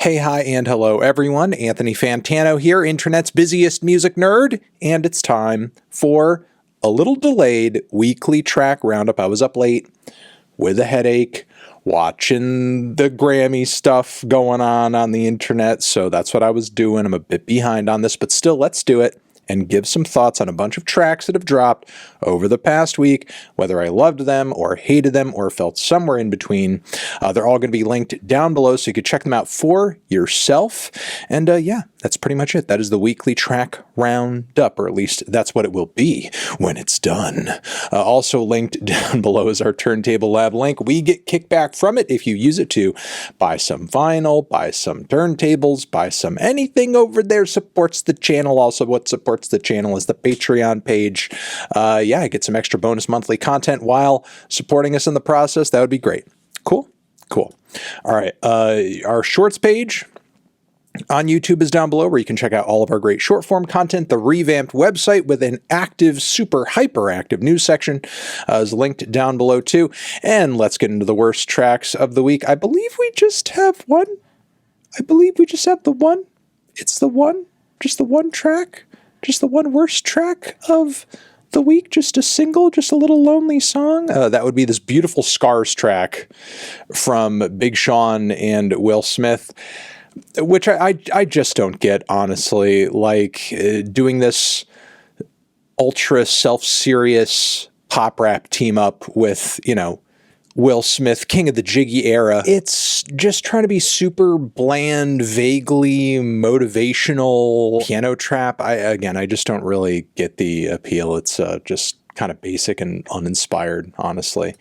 Hey, hi, and hello, everyone. Anthony Fantano here, internet's busiest music nerd, and it's time for a little delayed weekly track roundup. I was up late with a headache, watching the Grammy stuff going on the internet, so that's what I was doing. I'm a bit behind on this, but still, let's do it and give some thoughts on a bunch of tracks that have dropped over the past week, whether I loved them or hated them or felt somewhere in between. They're all going to be linked down below so you can check them out for yourself. And yeah, that's pretty much it. That is the weekly track roundup, or at least that's what it will be when it's done. Also linked down below is our Turntable Lab link. We get kickback from it if you use it to buy some vinyl, buy some turntables, buy some anything over there. Supports the channel. Also, what supports the channel is the Patreon page. Yeah, get some extra bonus monthly content while supporting us in the process. That would be great. Cool. All right. Our shorts page on YouTube is down below, where you can check out all of our great short form content. The revamped website with an active, super hyperactive news section is linked down below too. And let's get into the worst tracks of the week. I believe we just have one. The one. It's the one. Just the one track. Just the one worst track of the week. Just a single, just a little lonely song. That would be this beautiful Scars track from Big Sean and Will Smith, which I just don't get, honestly. Like, doing this ultra self-serious pop rap team up with, Will Smith, King of the Jiggy era. It's just trying to be super bland, vaguely motivational piano trap. I just don't really get the appeal. It's just kind of basic and uninspired, honestly.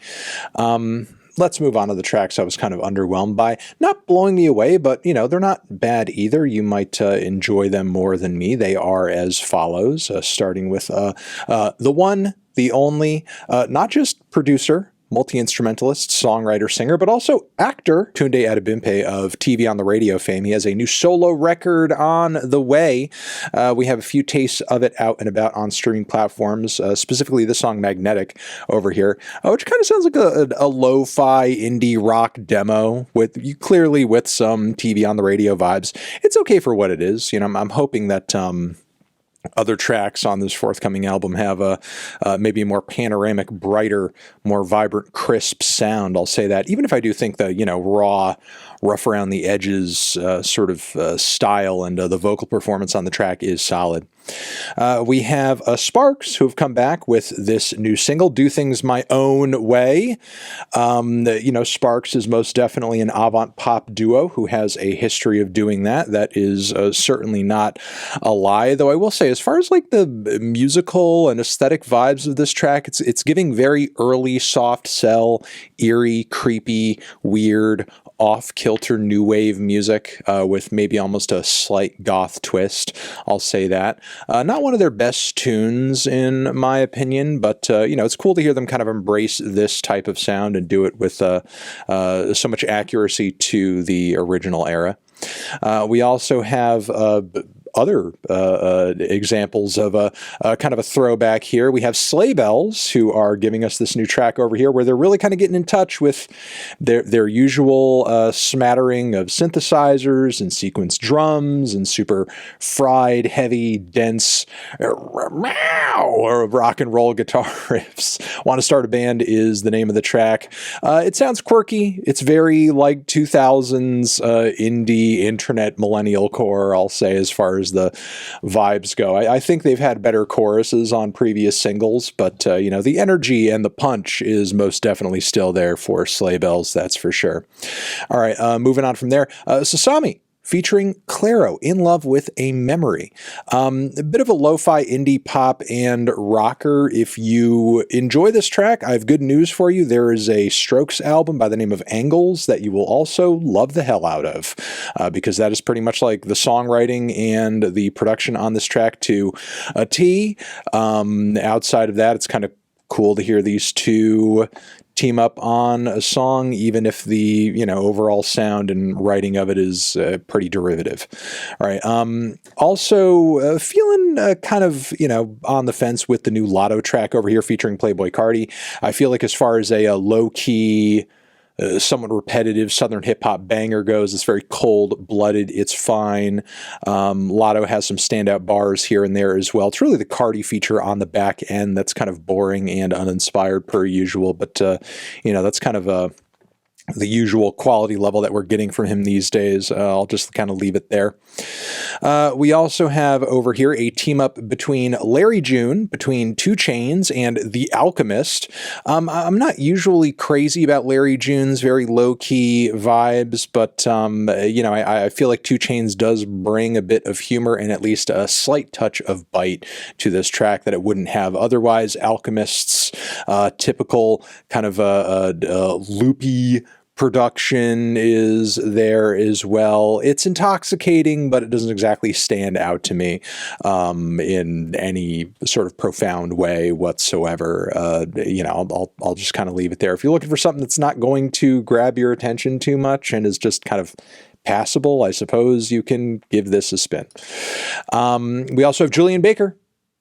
Let's move on to the tracks I was kind of underwhelmed by. Not blowing me away, but, they're not bad either. You might enjoy them more than me. They are as follows, starting with the one, the only, not just producer, multi-instrumentalist, songwriter, singer, but also actor, Tunde Adebimpe of TV on the Radio fame. He has a new solo record on the way. We have a few tastes of it out and about on streaming platforms, specifically the song Magnetic over here, which kind of sounds like a lo-fi indie rock demo with some TV on the Radio vibes. It's okay for what it is. I'm hoping that other tracks on this forthcoming album have a maybe a more panoramic, brighter, more vibrant, crisp sound. I'll say that, even if I do think the raw, rough around the edges sort of style and the vocal performance on the track is solid. We have Sparks, who have come back with this new single, Do Things My Own Way. Sparks is most definitely an avant pop duo who has a history of doing that. That is certainly not a lie, though I will say, as far as like the musical and aesthetic vibes of this track, it's giving very early soft cell, eerie, creepy, weird, off-kilter new wave music with maybe almost a slight goth twist. I'll say that. Not one of their best tunes, in my opinion, but it's cool to hear them kind of embrace this type of sound and do it with so much accuracy to the original era. We also have other examples of a kind of a throwback here. We have Sleigh Bells, who are giving us this new track over here, where they're really kind of getting in touch with their usual smattering of synthesizers and sequenced drums and super fried, heavy, dense or rock and roll guitar riffs. Want to Start a Band is the name of the track. It sounds quirky. It's very like 2000s indie internet millennial core, I'll say, as far as the vibes go. I think they've had better choruses on previous singles, but the energy and the punch is most definitely still there for Sleigh Bells, that's for sure. All right, moving on from there, SASAMI featuring Clairo, In Love with a Memory. A bit of a lo-fi indie pop and rocker. If you enjoy this track, I have good news for you. There is a Strokes album by the name of Angles that you will also love the hell out of, because that is pretty much like the songwriting and the production on this track to a T. Outside of that, it's kind of cool to hear these two team up on a song, even if the overall sound and writing of it is pretty derivative. All right. Also feeling kind of on the fence with the new Latto track over here featuring Playboi Carti. I feel like as far as a low key somewhat repetitive Southern hip-hop banger goes. It's very cold-blooded. It's fine. Latto has some standout bars here and there as well. It's really the Carti feature on the back end that's kind of boring and uninspired per usual, but, that's kind of the usual quality level that we're getting from him these days. I'll just kind of leave it there. We also have over here a team up between Larry June, between 2 Chainz and The Alchemist. I'm not usually crazy about Larry June's very low-key vibes, but, I feel like 2 Chainz does bring a bit of humor and at least a slight touch of bite to this track that it wouldn't have otherwise. Alchemist's typical kind of loopy production is there as well. It's intoxicating, but it doesn't exactly stand out to me in any sort of profound way whatsoever. I'll just kind of leave it there. If you're looking for something that's not going to grab your attention too much and is just kind of passable, I suppose you can give this a spin. We also have Julien Baker,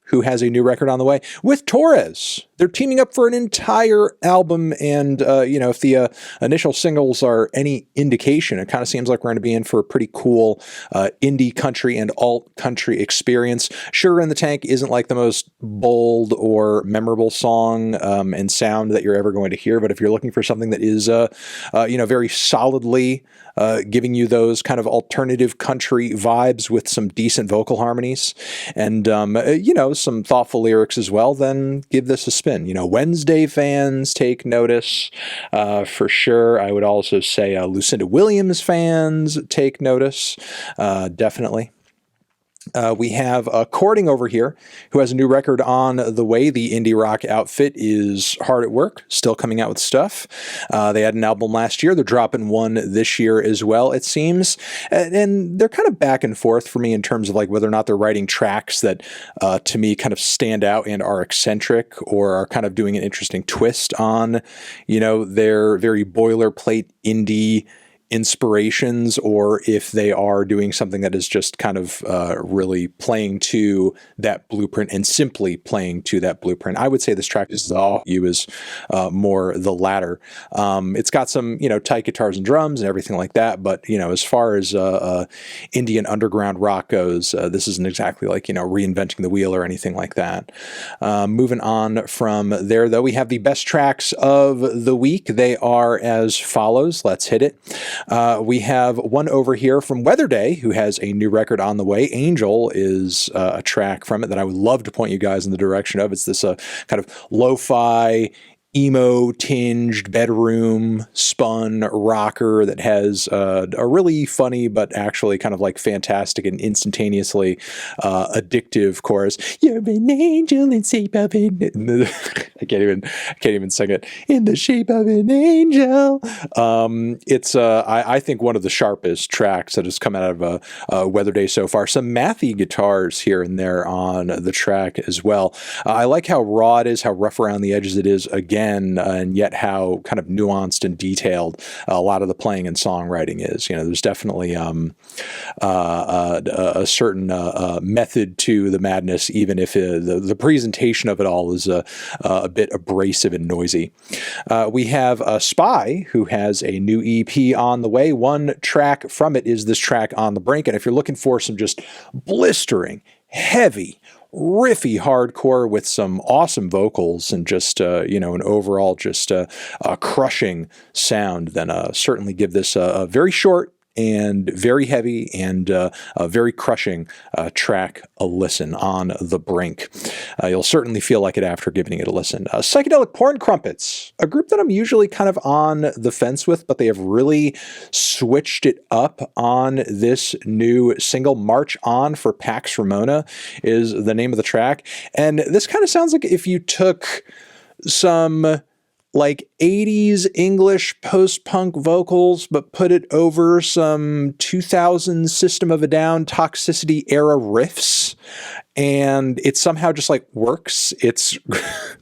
who has a new record on the way with TORRES. They're teaming up for an entire album, and, if the initial singles are any indication, it kind of seems like we're going to be in for a pretty cool indie country and alt country experience. Sugar in the Tank isn't like the most bold or memorable song and sound that you're ever going to hear, but if you're looking for something that is, very solidly giving you those kind of alternative country vibes with some decent vocal harmonies and, some thoughtful lyrics as well, then give this a spin. Wednesday fans take notice for sure. I would also say Lucinda Williams fans take notice, definitely. We have Courting over here, who has a new record on the way. The indie rock outfit is hard at work, still coming out with stuff. They had an album last year. They're dropping one this year as well, it seems. And they're kind of back and forth for me in terms of like whether or not they're writing tracks that, to me, kind of stand out and are eccentric or are kind of doing an interesting twist on, their very boilerplate indie inspirations, or if they are doing something that is just kind of really playing to that blueprint and simply playing to that blueprint. I would say this track is more the latter. It's got some, tight guitars and drums and everything like that, but, as far as Indian underground rock goes, this isn't exactly like, reinventing the wheel or anything like that. Moving on from there, though, we have the best tracks of the week. They are as follows. Let's hit it. We have one over here from Weatherday, who has a new record on the way. Angel is a track from it that I would love to point you guys in the direction of. It's this kind of lo-fi, emo-tinged bedroom spun rocker that has a really funny but actually kind of like fantastic and instantaneously addictive chorus. You're an angel in shape of an I can't even sing it. In the shape of an angel. It's I think one of the sharpest tracks that has come out of Weatherday so far. Some mathy guitars here and there on the track as well. I like how raw it is, how rough around the edges it is again. And yet how kind of nuanced and detailed a lot of the playing and songwriting is. There's definitely a certain method to the madness, even if the presentation of it all is a bit abrasive and noisy. We have Spy, who has a new EP on the way. One track from it is this track On the Brink. And if you're looking for some just blistering, heavy, riffy hardcore with some awesome vocals and just, an overall just crushing sound, then certainly give this a very short and very heavy and a very crushing track a listen, On the Brink. You'll certainly feel like it after giving it a listen. Psychedelic Porn Crumpets, a group that I'm usually kind of on the fence with, but they have really switched it up on this new single. March On for Pax Ramona is the name of the track. And this kind of sounds like if you took some like 80s English post-punk vocals, but put it over some 2000 System of a Down Toxicity era riffs and it somehow just like works. It's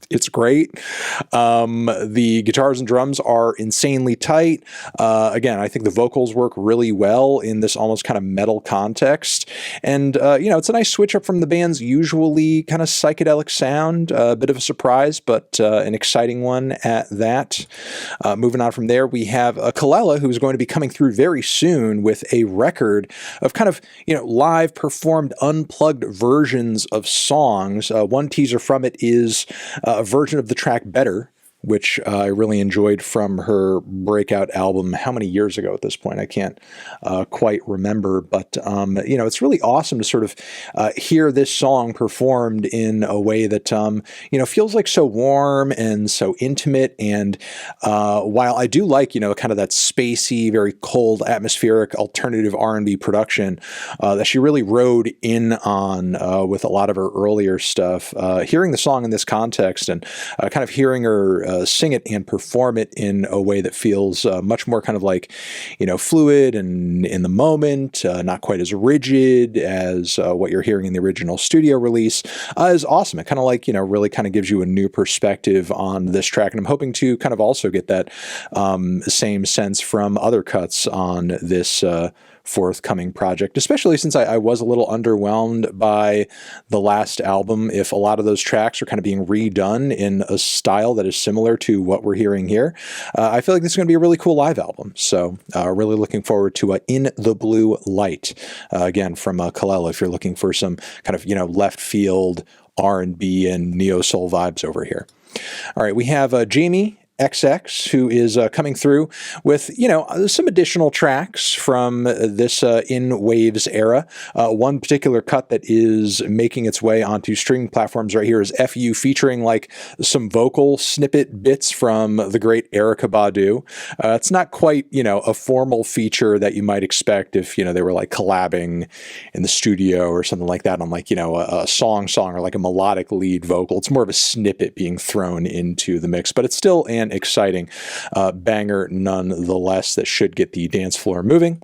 it's great. The guitars and drums are insanely tight. Again, I think the vocals work really well in this almost kind of metal context, and it's a nice switch up from the band's usually kind of psychedelic sound. A bit of a surprise, but an exciting one at that. Moving on from there, we have Kelela, who is going to be coming through very soon with a record of kind of, live performed unplugged versions of songs. One teaser from it is a version of the track Better, which I really enjoyed from her breakout album. How many years ago at this point? I can't quite remember, but it's really awesome to sort of hear this song performed in a way that feels like so warm and so intimate. And while I do like kind of that spacey, very cold, atmospheric alternative R&B production that she really rode in on with a lot of her earlier stuff, hearing the song in this context and kind of hearing her sing it and perform it in a way that feels much more kind of like, fluid and in the moment, not quite as rigid as what you're hearing in the original studio release, is awesome. It kind of like, really kind of gives you a new perspective on this track. And I'm hoping to kind of also get that same sense from other cuts on this forthcoming project, especially since I was a little underwhelmed by the last album. If a lot of those tracks are kind of being redone in a style that is similar to what we're hearing here, I feel like this is going to be a really cool live album. So really looking forward to In the Blue Light, again, from Kelela, if you're looking for some kind of, left field R&B and neo-soul vibes over here. All right, we have Jamie XX, who is coming through with, some additional tracks from this In Waves era. One particular cut that is making its way onto streaming platforms right here is FU, featuring like some vocal snippet bits from the great Erykah Badu. It's not quite, a formal feature that you might expect if, they were like collabing in the studio or something like that on like, a song or like a melodic lead vocal. It's more of a snippet being thrown into the mix, but it's still an exciting banger nonetheless that should get the dance floor moving.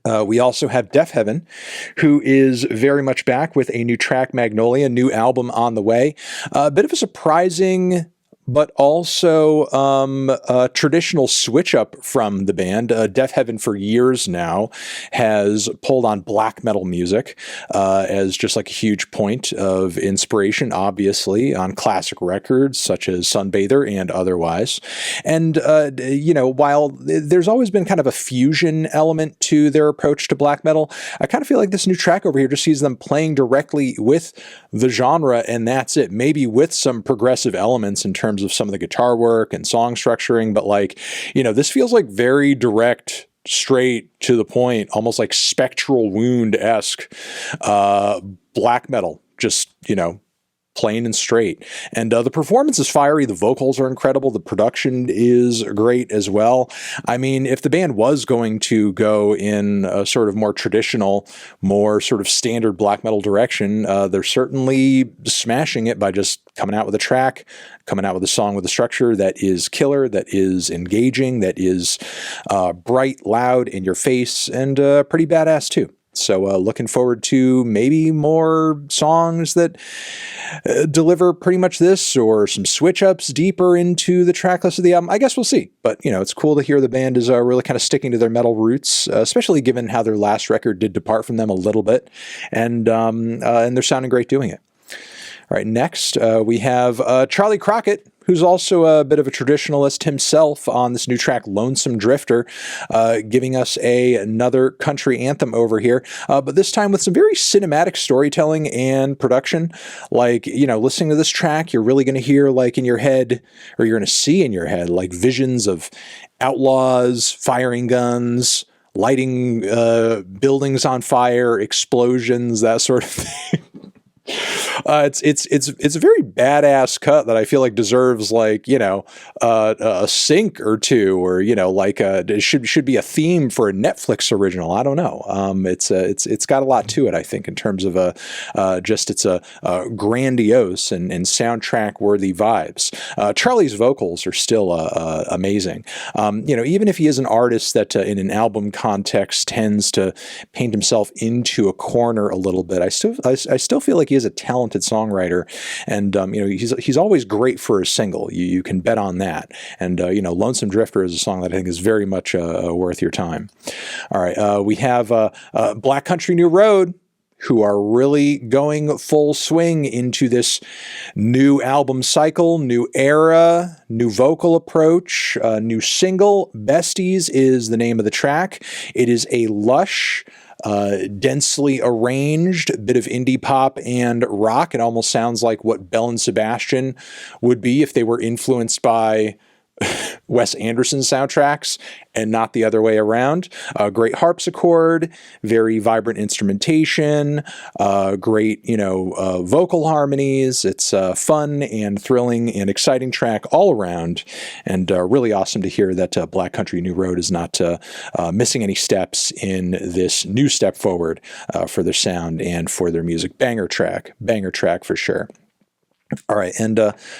We also have Deafheaven, who is very much back with a new track, Magnolia, new album on the way. A bit of a surprising but also a traditional switch up from the band. Deafheaven for years now has pulled on black metal music as just like a huge point of inspiration, obviously, on classic records such as Sunbather and otherwise. And, while there's always been kind of a fusion element to their approach to black metal, I kind of feel like this new track over here just sees them playing directly with the genre, and that's it. Maybe with some progressive elements in terms of some of the guitar work and song structuring, but like, this feels like very direct, straight to the point, almost like Spectral Wound-esque black metal, just, plain and straight. And the performance is fiery. The vocals are incredible. The production is great as well. I mean, if the band was going to go in a sort of more traditional, more sort of standard black metal direction, they're certainly smashing it by just coming out with a track, coming out with a song with a structure that is killer, that is engaging, that is bright, loud, in your face, and pretty badass too. So looking forward to maybe more songs that deliver pretty much this, or some switch ups deeper into the track list of the album. I guess we'll see. But, it's cool to hear the band is really kind of sticking to their metal roots, especially given how their last record did depart from them a little bit. And they're sounding great doing it. All right, next we have Charley Crockett, who's also a bit of a traditionalist himself on this new track, Lonesome Drifter, giving us another country anthem over here, but this time with some very cinematic storytelling and production. Like, listening to this track, you're really going to hear like in your head, or you're going to see in your head, like visions of outlaws, firing guns, lighting buildings on fire, explosions, that sort of thing. It's a very badass cut that I feel like deserves like, you know, a sync or two, or, you know, like it should be a theme for a Netflix original. I don't know. It's got a lot to it, I think, in terms of just it's a grandiose and soundtrack worthy vibes. Charley's vocals are still amazing. You know, even if he is an artist that in an album context tends to paint himself into a corner a little bit, I still feel like he is a talented songwriter, and you know, he's always great for a single. You can bet on that. And you know, Lonesome Drifter is a song that I think is very much worth your time. All right, we have Black Country New Road, who are really going full swing into this new album cycle, new era, new vocal approach, new single. Besties is the name of the track. It is a lush, densely arranged bit of indie pop and rock. It almost sounds like what Belle and Sebastian would be if they were influenced by Wes Anderson soundtracks and not the other way around. Great harpsichord, very vibrant instrumentation, great, you know, vocal harmonies. It's fun and thrilling and exciting track all around, and really awesome to hear that Black Country New Road is not missing any steps in this new step forward for their sound and for their music. Banger track for sure. All right, and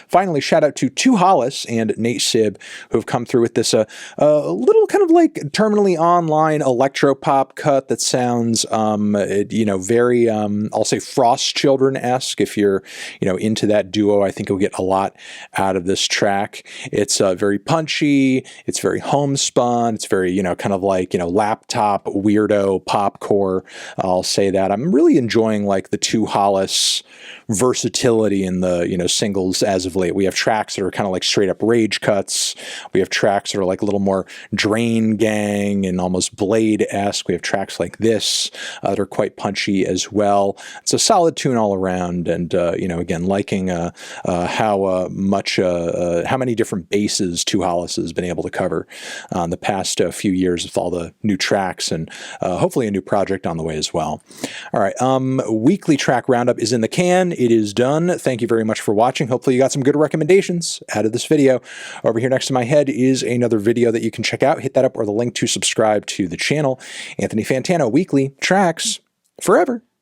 finally, shout out to 2hollis and Nate Sib, who have come through with this little kind of like terminally online electro pop cut that sounds, you know, very, I'll say Frost Children-esque. If you're, you know, into that duo, I think you'll get a lot out of this track. It's very punchy. It's very homespun. It's very, you know, kind of like, you know, laptop weirdo popcore. I'll say that. I'm really enjoying like the 2hollis versatility in the, you know, singles as of late. We have tracks that are kind of like straight up rage cuts. We have tracks that are like a little more Drain Gang and almost Blade-esque. We have tracks like this that are quite punchy as well. It's a solid tune all around, and you know, again, liking how many different bases 2hollis has been able to cover in the past few years with all the new tracks, and hopefully a new project on the way as well. All right, weekly track roundup is in the can. It is done. Thank you very much for watching. Hopefully you got some good recommendations out of this video. Over here next to my head is another video that you can check out. Hit that up, or the link to subscribe to the channel. Anthony Fantano, weekly tracks forever.